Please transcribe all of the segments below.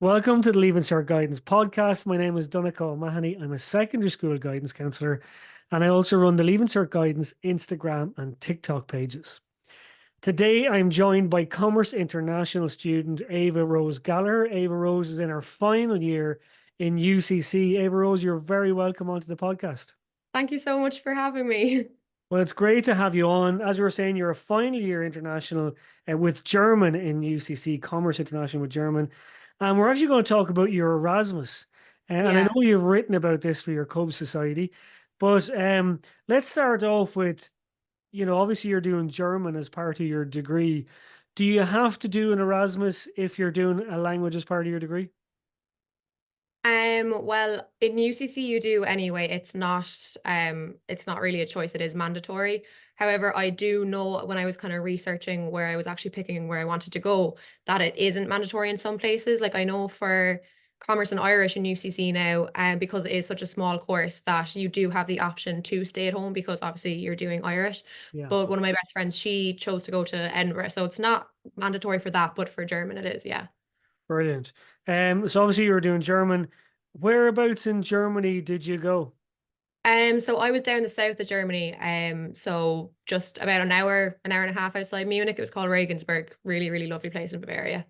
Welcome to the Leaving Cert Guidance podcast. My name is Donnchadh Mahoney. I'm a secondary school guidance counsellor, and I also run the Leaving Cert Guidance Instagram and TikTok pages. Today, I'm joined by Commerce International student Ava Rose Gallagher. Ava Rose is in her final year in UCC. Ava Rose, you're very welcome onto the podcast. Thank you so much for having me. Well, it's great to have you on. As we were saying, you're a final year international with German in UCC, Commerce International with German. And we're actually going to talk about your Erasmus. And I Yeah. know you've written about this for your Cub Society, but let's start off with, obviously you're doing German as part of your degree. Do you have to do an Erasmus if you're doing a language as part of your degree? Well, in UCC you do anyway. It's not really a choice, it is mandatory. However, I do know when I was kind of researching where I was actually picking where I wanted to go, that it isn't mandatory in some places. Like I know for Commerce and Irish in UCC now, because it is such a small course that you do have the option to stay at home because obviously you're doing Irish. Yeah, But one of my best friends, she chose to go to Edinburgh, so it's not mandatory for that, but for German it is, yeah. brilliant. So obviously you were doing German. Whereabouts in Germany did you go? So I was down the south of Germany. So just about an hour and a half outside Munich. It was called Regensburg. Really, really lovely place in Bavaria.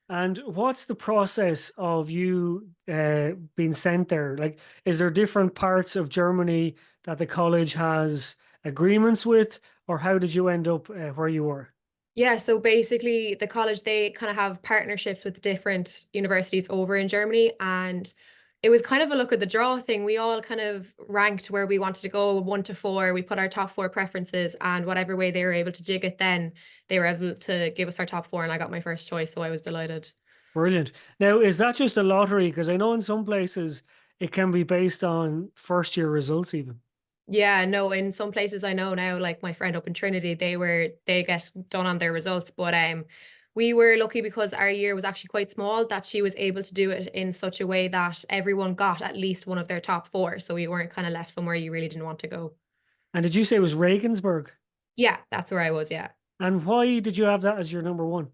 And what's the process of you being sent there? Like, is there different parts of Germany that the college has agreements with, or how did you end up where you were? Yeah, so basically the college, they kind of have partnerships with different universities over in Germany, and it was kind of a look at the draw thing. We all kind of ranked where we wanted to go, one to four. We put our top four preferences, and whatever way they were able to jig it, then they were able to give us our top four, and I got my first choice, so I was delighted. Brilliant. Now, is that just a lottery? Because I know in some places it can be based on first year results, even. Yeah, no, in some places I know now, like my friend up in Trinity, they get done on their results. But we were lucky because our year was actually quite small that she was able to do it in such a way that everyone got at least one of their top four. So we weren't kind of left somewhere you really didn't want to go. And did you say it was Regensburg? Yeah, that's where I was, yeah. And why did you have that as your number one?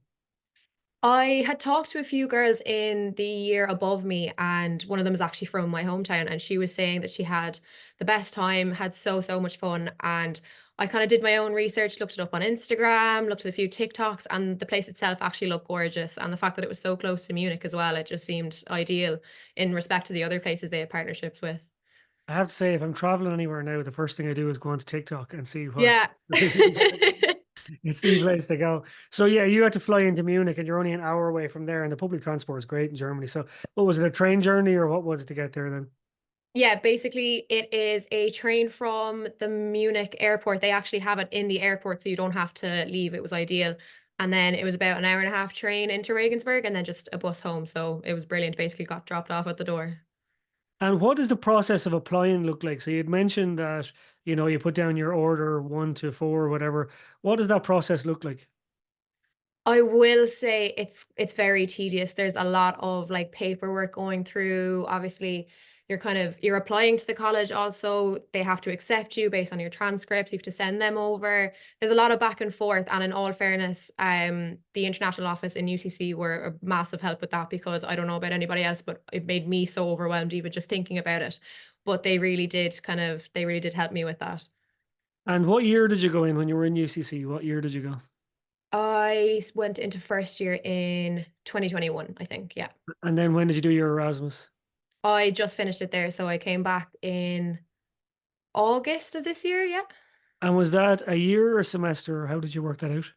I had talked to a few girls in the year above me, and one of them is actually from my hometown, and she was saying that she had the best time, had so much fun. And I kind of did my own research, looked it up on Instagram, looked at a few TikToks, and the place itself actually looked gorgeous. And the fact that it was so close to Munich as well, it just seemed ideal in respect to the other places they had partnerships with. I have to say, if I'm traveling anywhere now, the first thing I do is go onto TikTok and see what Yeah. videos are. It's the place to go. So yeah, you had to fly into Munich and you're only an hour away from there and the public transport is great in Germany. So what was it, a train journey or what was it to get there then? Yeah, basically it is a train from the Munich airport. They actually have it in the airport, so you don't have to leave. It was ideal. And then it was about an hour and a half train into Regensburg and then just a bus home. So it was brilliant. Basically got dropped off at the door. And what does the process of applying look like? So you'd mentioned that, you put down your order one to four or whatever. What does that process look like? I will say it's very tedious. There's a lot of like paperwork going through. Obviously, you're applying to the college also. They have to accept you based on your transcripts. You have to send them over. There's a lot of back and forth. And in all fairness, the international office in UCC were a massive help with that because I don't know about anybody else, but it made me so overwhelmed even just thinking about it. But they really did help me with that. And what year did you go in when you were in UCC? What year did you go? I went into first year in 2021, I think. Yeah. And then when did you do your Erasmus? I just finished it there. So I came back in August of this year. Yeah. And was that a year or a semester or how did you work that out?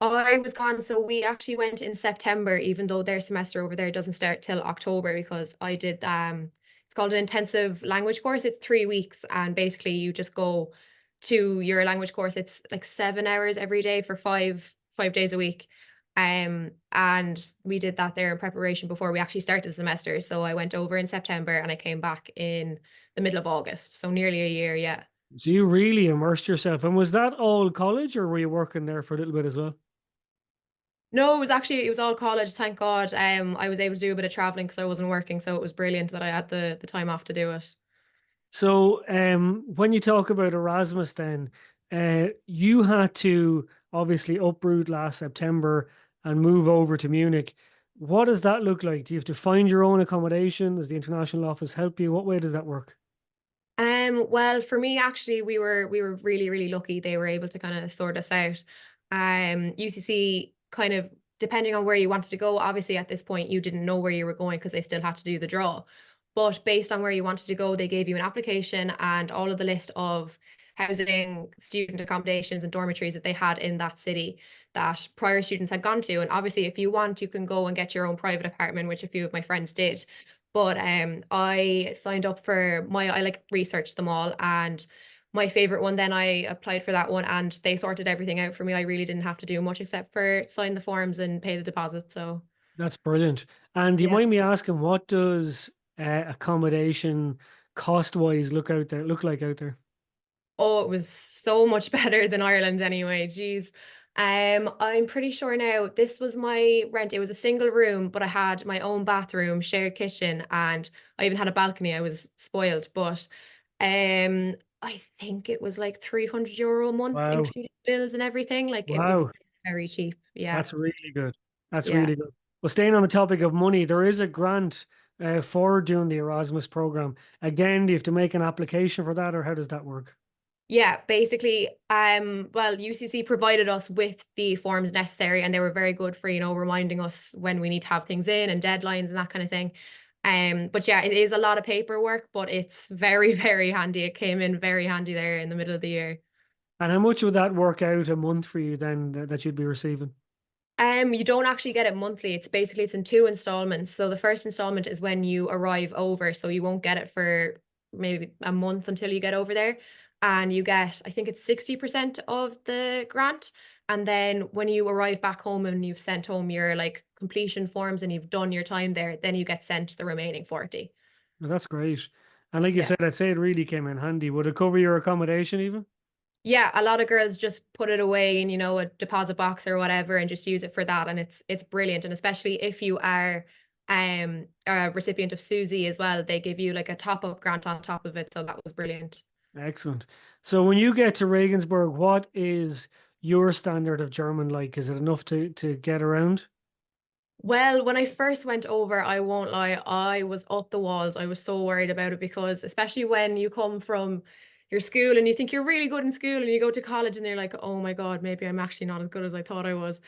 I was gone. So we actually went in September, even though their semester over there doesn't start till October because I did, it's called an intensive language course. It's 3 weeks. And basically you just go to your language course. It's like 7 hours every day for five days a week. And we did that there in preparation before we actually started the semester. So I went over in September and I came back in the middle of August. So nearly a year, yeah. So you really immersed yourself. And was that all college or were you working there for a little bit as well? No, it was all college, thank God. I was able to do a bit of traveling because I wasn't working, so it was brilliant that I had the time off to do it. So when you talk about Erasmus then, you had to obviously uproot last September and move over to Munich. What does that look like? Do you have to find your own accommodation? Does the international office help you? What way does that work? Well, for me, actually, we were really, really lucky. They were able to kind of sort us out. UCC kind of depending on where you wanted to go. Obviously, at this point, you didn't know where you were going because they still had to do the draw. But based on where you wanted to go, they gave you an application and all of the list of housing, student accommodations, and dormitories that they had in that city that prior students had gone to. And obviously, if you want, you can go and get your own private apartment, which a few of my friends did. But I signed up for I like researched them all, and my favorite one, then I applied for that one and they sorted everything out for me. I really didn't have to do much except for sign the forms and pay the deposit. So That's brilliant. And do you yeah. mind me asking, what does accommodation cost-wise look like out there? Oh, it was so much better than Ireland anyway. Geez. I'm pretty sure now this was my rent. It was a single room, but I had my own bathroom, shared kitchen, and I even had a balcony. I was spoiled, but I think it was like €300 a month, Wow. including bills and everything. Like it was Wow. very cheap. Yeah. That's really good. That's Yeah. really good. Well, staying on the topic of money, there is a grant for doing the Erasmus program. Again, do you have to make an application for that, or how does that work? Yeah, basically, well, UCC provided us with the forms necessary and they were very good for, reminding us when we need to have things in and deadlines and that kind of thing. But yeah, it is a lot of paperwork, but it's very, very handy. It came in very handy there in the middle of the year. And how much would that work out a month for you then that you'd be receiving? You don't actually get it monthly. It's in two installments. So the first installment is when you arrive over, so you won't get it for maybe a month until you get over there. And you get, I think it's 60% of the grant. And then when you arrive back home and you've sent home your like completion forms and you've done your time there, then you get sent the remaining 40. Well, that's great. And like you Yeah. said, I'd say it really came in handy. Would it cover your accommodation even? Yeah, a lot of girls just put it away in, a deposit box or whatever and just use it for that. And it's brilliant. And especially if you are a recipient of Susie as well, they give you like a top-up grant on top of it. So that was brilliant. Excellent. So when you get to Regensburg, what is your standard of German like? Is it enough to get around? Well, when I first went over, I won't lie, I was up the walls. I was so worried about it because especially when you come from your school and you think you're really good in school and you go to college and you're like, oh my God, maybe I'm actually not as good as I thought I was.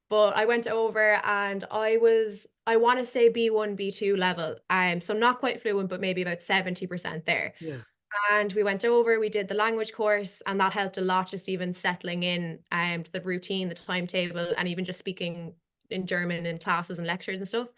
But I went over and I want to say B1, B2 level. So not quite fluent, but maybe about 70% there. Yeah. And we went over, we did the language course, and that helped a lot, just even settling in to the routine, the timetable, and even just speaking in German in classes and lectures and stuff.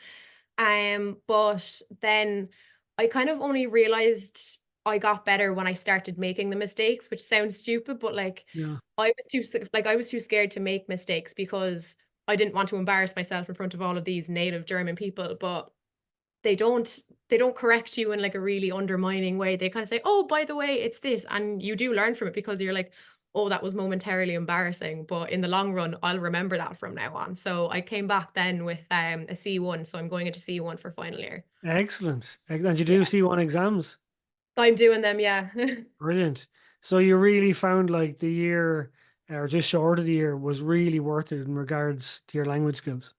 But then I kind of only realized I got better when I started making the mistakes, which sounds stupid, but like Yeah. I was too scared to make mistakes because I didn't want to embarrass myself in front of all of these native German people. But they don't they don't correct you in like a really undermining way. They kind of say, "Oh, by the way, it's this." And you do learn from it because you're like, "Oh, that was momentarily embarrassing, but in the long run, I'll remember that from now on." So I came back then with a C1, so I'm going into C1 for final year. Excellent. And you do Yeah. C1 exams? I'm doing them, yeah. Brilliant. So you really found like the year or just short of the year was really worth it in regards to your language skills.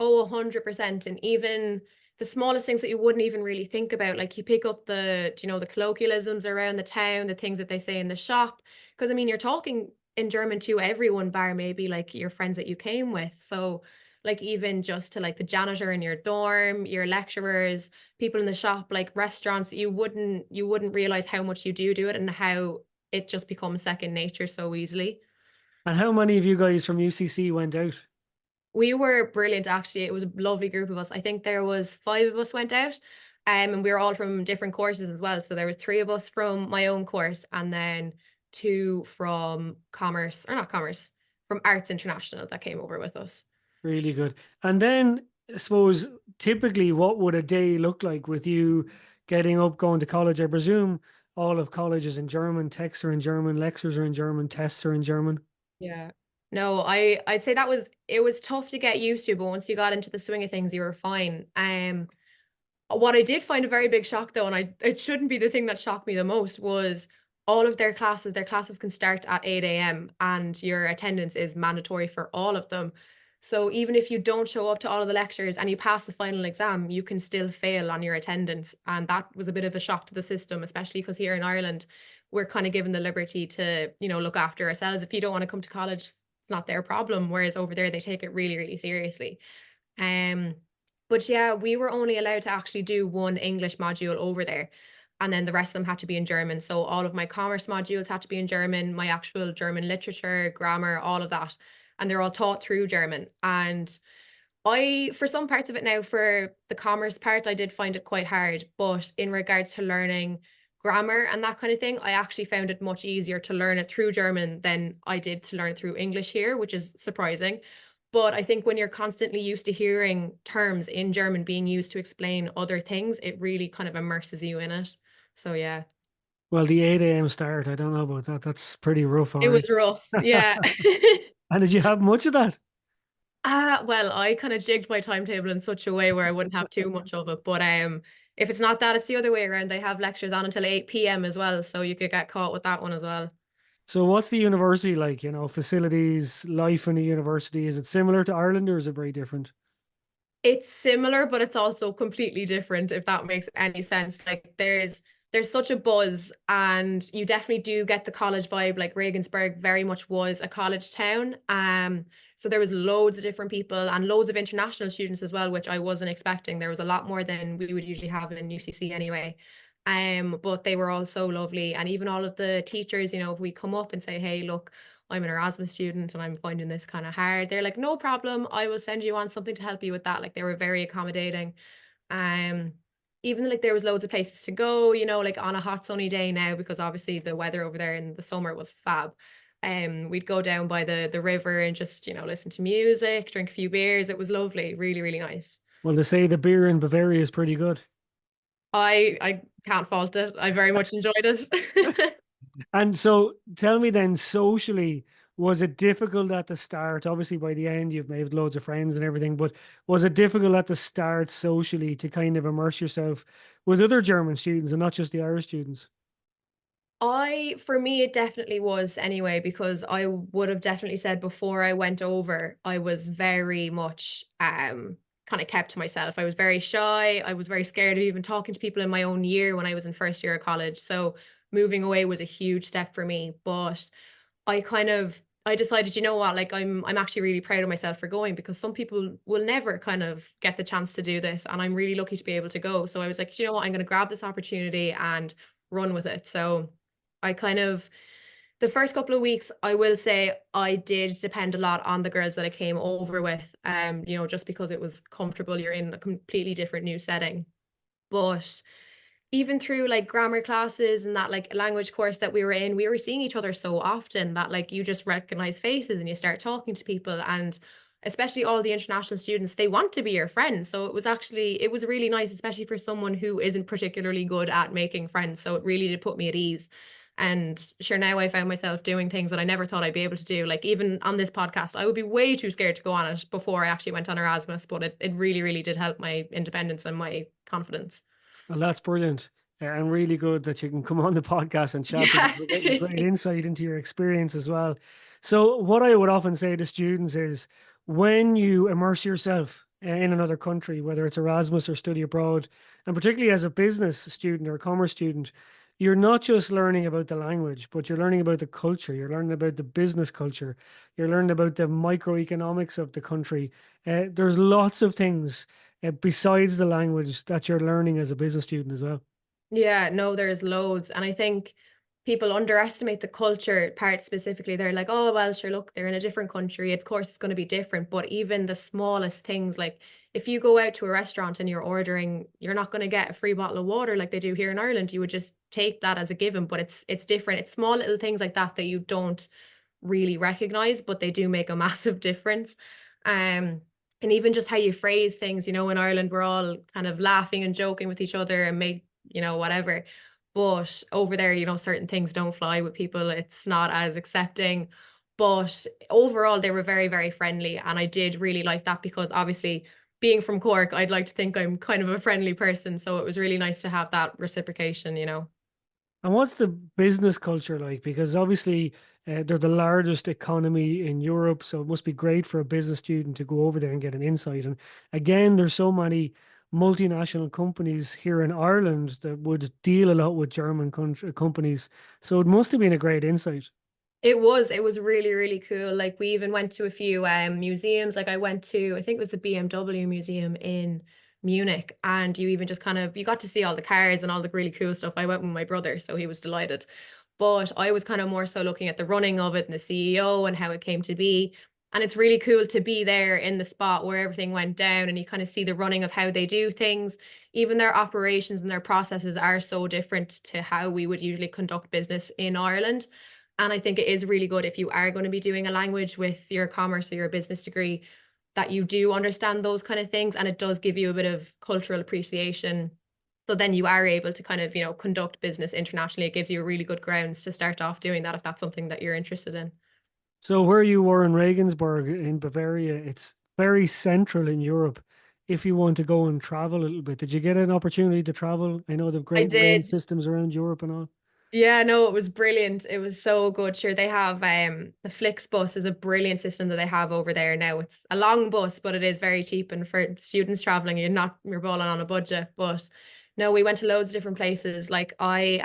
Oh, 100%. And even the smallest things that you wouldn't even really think about, like you pick up the colloquialisms around the town, the things that they say in the shop. Because I mean, you're talking in German to everyone, bar maybe like your friends that you came with. So, like, even just to like the janitor in your dorm, your lecturers, people in the shop, like restaurants, you wouldn't realize how much you do it and how it just becomes second nature so easily. And how many of you guys from UCC went out? We were brilliant, actually. It was a lovely group of us. I think there was five of us went out, and we were all from different courses as well. So there was three of us from my own course, and then two from commerce, or not commerce, from Arts International that came over with us. Really good. And then I suppose typically what would a day look like with you getting up, going to college? I presume all of college is in German, texts are in German, lectures are in German, tests are in German. Yeah. No, I'd say it was tough to get used to, but once you got into the swing of things, you were fine. What I did find a very big shock though, and it shouldn't be the thing that shocked me the most, was all of their classes can start at 8 a.m. and your attendance is mandatory for all of them. So even if you don't show up to all of the lectures and you pass the final exam, you can still fail on your attendance. And that was a bit of a shock to the system, especially because here in Ireland, we're kind of given the liberty to, look after ourselves. If you don't want to come to college, it's not their problem. Whereas over there, they take it really, really seriously. Um, but yeah, we were only allowed to actually do one English module over there. And then the rest of them had to be in German. So all of my commerce modules had to be in German, my actual German literature, grammar, all of that. And they're all taught through German. And for some parts of it now, for the commerce part, I did find it quite hard. But in regards to learning grammar and that kind of thing, I actually found it much easier to learn it through German than I did to learn it through English here, which is surprising. But I think when you're constantly used to hearing terms in German being used to explain other things, it really kind of immerses you in it. So yeah, Well, the 8 a.m. start, I don't know about that. That's pretty rough, all it right. was rough. Yeah. And did you have much of that? Well, I kind of jigged my timetable in such a way where I wouldn't have too much of it. But if it's not that, it's the other way around. They have lectures on until 8 p.m. as well, so you could get caught with that one as well. So what's the university like? Facilities, life in a university, is it similar to Ireland or is it very different? It's similar, but it's also completely different, if that makes any sense. Like there's such a buzz, and you definitely do get the college vibe. Like Regensburg very much was a college town. So there was loads of different people and loads of international students as well, which I wasn't expecting. There was a lot more than we would usually have in UCC anyway. But they were all so lovely. And even all of the teachers, if we come up and say, hey, look, I'm an Erasmus student and I'm finding this kind of hard. They're like, no problem. I will send you on something to help you with that. Like they were very accommodating. Um, Even like there was loads of places to go, like on a hot sunny day now, because obviously the weather over there in the summer was fab. We'd go down by the river and just, listen to music, drink a few beers. It was lovely, really, really nice. Well, they say the beer in Bavaria is pretty good. I can't fault it. I very much enjoyed it. And so tell me then, socially, was it difficult at the start? Obviously, by the end, you've made loads of friends and everything, but was it difficult at the start socially to kind of immerse yourself with other German students and not just the Irish students? For me, it definitely was anyway, because I would have definitely said before I went over, I was very much kind of kept to myself. I was very shy. I was very scared of even talking to people in my own year when I was in first year of college. So moving away was a huge step for me. But I decided, you know what, like I'm actually really proud of myself for going, because some people will never kind of get the chance to do this. And I'm really lucky to be able to go. So I was like, you know what, I'm going to grab this opportunity and run with it. So I kind of the first couple of weeks, I will say I did depend a lot on the girls that I came over with. Just because it was comfortable, you're in a completely different new setting. But even through like grammar classes and that like language course that we were in, we were seeing each other so often that like you just recognize faces and you start talking to people. And especially all the international students, they want to be your friends. So it was really nice, especially for someone who isn't particularly good at making friends. So it really did put me at ease. And sure, now I found myself doing things that I never thought I'd be able to do. Like even on this podcast, I would be way too scared to go on it before I actually went on Erasmus, but it really, really did help my independence and my confidence. Well, that's brilliant. And really good that you can come on the podcast and chat because Yeah. we're getting great insight into your experience as well. So, what I would often say to students is when you immerse yourself in another country, whether it's Erasmus or study abroad, and particularly as a business student or a commerce student, you're not just learning about the language, but you're learning about the culture. You're learning about the business culture. You're learning about the microeconomics of the country. There's lots of things besides the language that you're learning as a business student as well. Yeah, no, there's loads. And I think people underestimate the culture part specifically. They're like, oh, well, sure, look, they're in a different country. Of course, it's going to be different. But even the smallest things, like if you go out to a restaurant and you're ordering, you're not going to get a free bottle of water like they do here in Ireland. You would just take that as a given, but it's different. It's small little things like that that you don't really recognize, but they do make a massive difference. And even just how you phrase things, in Ireland, we're all kind of laughing and joking with each other and make, whatever. But over there, certain things don't fly with people. It's not as accepting. But overall, they were very, very friendly. And I did really like that because obviously, being from Cork, I'd like to think I'm kind of a friendly person. So it was really nice to have that reciprocation. And what's the business culture like? Because obviously, They're the largest economy in Europe, so it must be great for a business student to go over there and get an insight. And again, there's so many multinational companies here in Ireland that would deal a lot with German companies. So it must have been a great insight. It was really, really cool. Like we even went to a few museums. Like I went to, I think it was the BMW museum in Munich, and you even just kind of you got to see all the cars and all the really cool stuff. I went with my brother, so he was delighted. But I was kind of more so looking at the running of it and the CEO and how it came to be. And it's really cool to be there in the spot where everything went down and you kind of see the running of how they do things. Even their operations and their processes are so different to how we would usually conduct business in Ireland. And I think it is really good if you are going to be doing a language with your commerce or your business degree that you do understand those kind of things. And it does give you a bit of cultural appreciation. So then you are able to kind of, conduct business internationally. It gives you a really good grounds to start off doing that if that's something that you're interested in. So where you were in Regensburg in Bavaria, it's very central in Europe. If you want to go and travel a little bit, did you get an opportunity to travel? I know they've I great rail did. systems around Europe and all. Yeah, no, it was brilliant. It was so good. Sure, they have the Flixbus is a brilliant system that they have over there now. It's a long bus, but it is very cheap. And for students traveling, you're balling on a budget. But no, we went to loads of different places. Like I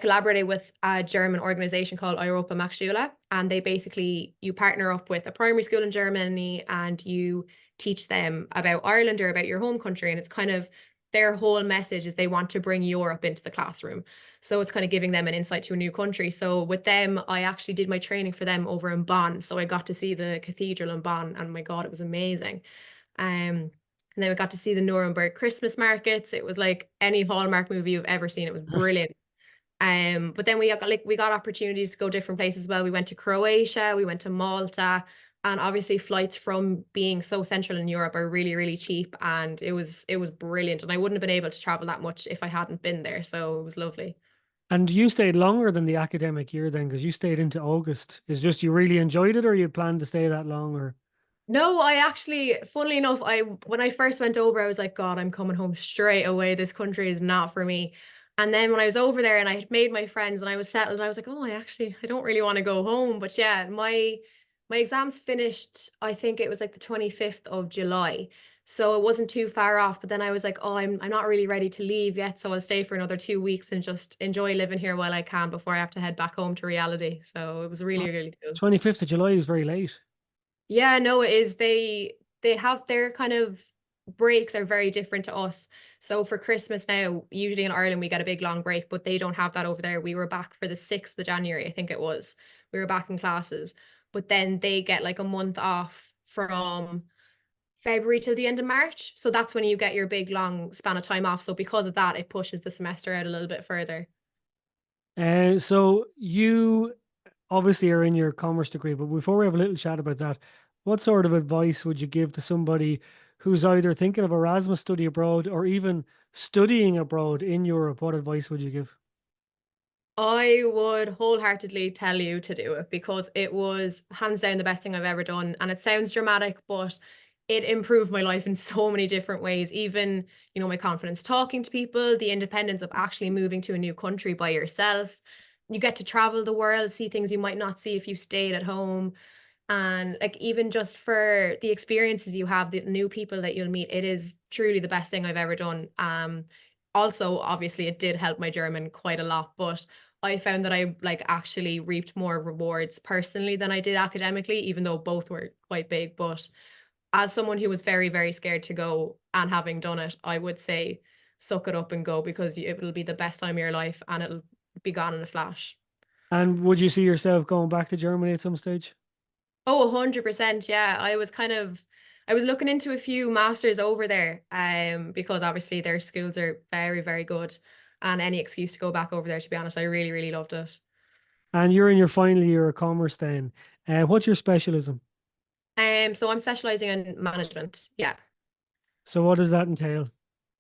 collaborated with a German organization called Europa Machschule, and they basically you partner up with a primary school in Germany and you teach them about Ireland or about your home country. And it's kind of their whole message is they want to bring Europe into the classroom. So it's kind of giving them an insight to a new country. So with them, I actually did my training for them over in Bonn. So I got to see the cathedral in Bonn, and my God, it was amazing. And then we got to see the Nuremberg Christmas markets. It was like any Hallmark movie you've ever seen. It was brilliant. But then we got opportunities to go different places as well. We went to Croatia, we went to Malta, and obviously flights from being so central in Europe are really, really cheap. And it was brilliant. And I wouldn't have been able to travel that much if I hadn't been there. So it was lovely. And you stayed longer than the academic year then, because you stayed into August. Is just you really enjoyed it, or you planned to stay that long, or? No, I actually, funnily enough, I when I first went over, I was like, God, I'm coming home straight away. This country is not for me. And then when I was over there and I had made my friends and I was settled, I was like, oh, I don't really want to go home. But yeah, my exams finished, I think it was like the 25th of July. So it wasn't too far off. But then I was like, oh, I'm not really ready to leave yet. So I'll stay for another 2 weeks and just enjoy living here while I can before I have to head back home to reality. So it was really, really cool. 25th of July is very late. Yeah, no, it is. They have their kind of breaks are very different to us. So for Christmas now, usually in Ireland we get a big long break, but they don't have that over there. We were back for the 6th of January, I think it was. We were back in classes, but then they get like a month off from February till the end of March. So that's when you get your big long span of time off. So because of that, it pushes the semester out a little bit further. So you obviously are in your commerce degree, but before we have a little chat about that, what sort of advice would you give to somebody who's either thinking of Erasmus study abroad or even studying abroad in Europe? What advice would you give? I would wholeheartedly tell you to do it because it was hands down the best thing I've ever done. And it sounds dramatic, but it improved my life in so many different ways. Even, my confidence talking to people, the independence of actually moving to a new country by yourself. You get to travel the world, see things you might not see if you stayed at home. And like even just for the experiences you have, the new people that you'll meet, it is truly the best thing I've ever done. Also, obviously, it did help my German quite a lot, but I found that I like actually reaped more rewards personally than I did academically, even though both were quite big. But as someone who was very, very scared to go and having done it, I would say suck it up and go because it will be the best time of your life and it'll be gone in a flash. And would you see yourself going back to Germany at some stage? Oh, 100%. Yeah. I was looking into a few masters over there, because obviously their schools are very, very good. And any excuse to go back over there, to be honest, I really, really loved it. And you're in your final year of commerce then. What's your specialism? So I'm specializing in management. Yeah. So what does that entail?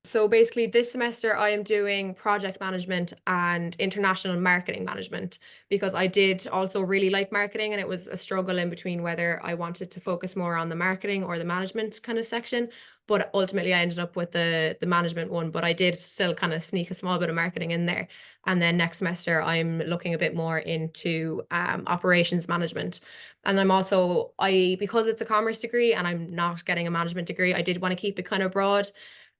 So basically, this semester I am doing project management and international marketing management because I did also really like marketing, and it was a struggle in between whether I wanted to focus more on the marketing or the management kind of section. But ultimately, I ended up with the management one. But I did still kind of sneak a small bit of marketing in there. And then next semester, I'm looking a bit more into operations management. And I'm also because it's a commerce degree and I'm not getting a management degree, I did want to keep it kind of broad.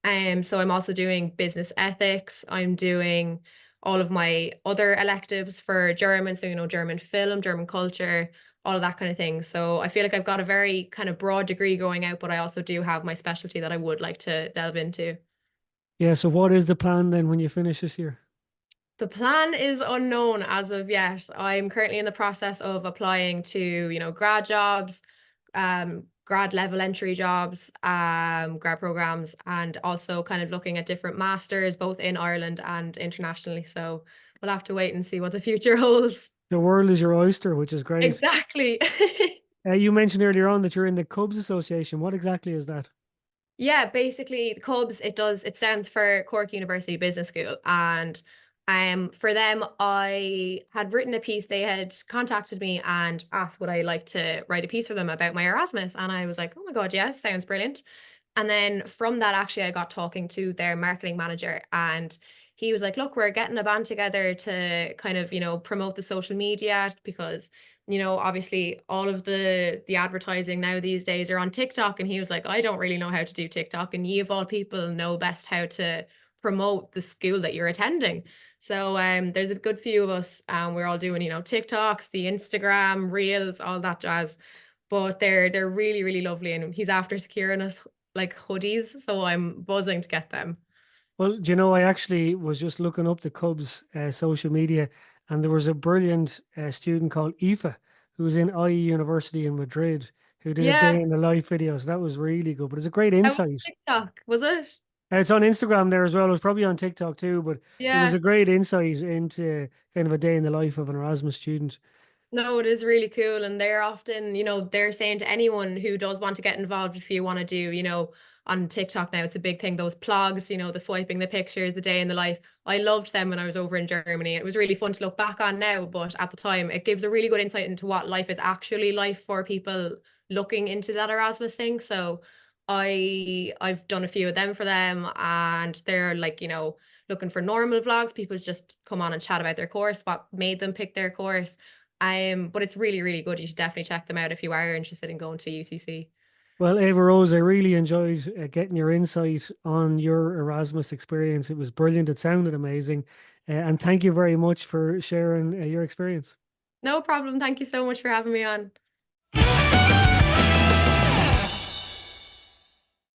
So I'm also doing business ethics. I'm doing all of my other electives for German, so German film, German culture, all of that kind of thing. So I feel like I've got a very kind of broad degree going out, but I also do have my specialty that I would like to delve into. Yeah, so what is the plan then when you finish this year? The plan is unknown as of yet. I'm currently in the process of applying to, grad jobs, grad level entry jobs, grad programs, and also kind of looking at different masters, both in Ireland and internationally. So we'll have to wait and see what the future holds. The world is your oyster, which is great. Exactly. You mentioned earlier on that you're in the Cubs Association. What exactly is that? Yeah, basically the Cubs, it stands for Cork University Business School. And for them, I had written a piece. They had contacted me and asked would I like to write a piece for them about my Erasmus. And I was like, oh my God, yes, sounds brilliant. And then from that, actually, I got talking to their marketing manager, and he was like, look, we're getting a band together to kind of, promote the social media because obviously all of the advertising now these days are on TikTok. And he was like, I don't really know how to do TikTok, and you of all people know best how to promote the school that you're attending. So there's a good few of us. We're all doing, TikToks, the Instagram, Reels, all that jazz. But they're really, really lovely. And he's after securing us like hoodies, so I'm buzzing to get them. Well, do you know, I actually was just looking up the Cubs social media, and there was a brilliant student called Aoife who was in IE University in Madrid who did a day Yeah, in the life videos. That was really good, but it's a great I was insight. TikTok, was it? It's on Instagram there as well. It was probably on TikTok too, but it was Yeah. a great insight into kind of a day in the life of an Erasmus student. No, it is really cool. And they're often, they're saying to anyone who does want to get involved, if you want to do, on TikTok now, it's a big thing, those blogs, the swiping the pictures, the day in the life. I loved them when I was over in Germany. It was really fun to look back on now, but at the time, it gives a really good insight into what life is actually like for people looking into that Erasmus thing. So I've done a few of them for them, and they're like, looking for normal vlogs. People just come on and chat about their course, what made them pick their course. But it's really, really good. You should definitely check them out if you are interested in going to UCC. Well, Ava Rose, I really enjoyed getting your insight on your Erasmus experience. It was brilliant. It sounded amazing. And thank you very much for sharing your experience. No problem. Thank you so much for having me on.